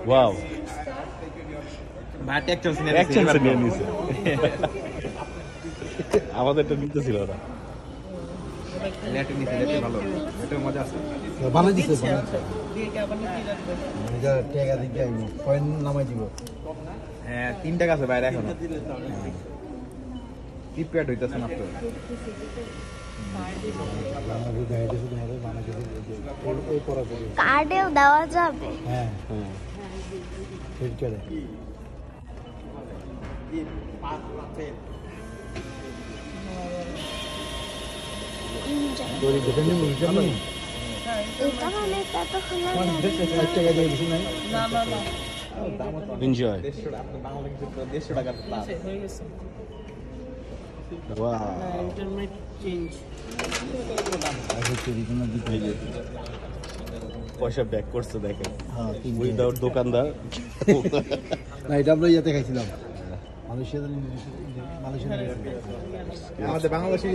wow ভাই tax নিয়ে নিছে আমাদের তো নিতে ছিল না লেটে নিছে লেটে ভালো এটা মজা আছে বানাই দিছে এটা টাকা দিকে আইবো কয়েন নামাই দিব হ্যাঁ 3 টাকা আছে বাইরে এখন প্রিপেয়ার্ড হইতাছে না তো কার্ডেও দেওয়া যাবে হ্যাঁ ঠিক করে দড়ি দেখে নিন এটা মানে তত খোলা টাকা দিয়ে দিছি না না এনজয় 150 টাকা প্লাস হয়ে গেছে ওয়াও ইন্টারনেট চেঞ্জ পয়সা ব্যাক করছে দেখেন হ্যাঁ উইদাউট দোকানদার না এটা আমরা ইয়াতে খাইছিলাম মালয়েশিয়া আমাদের বাংলাদেশে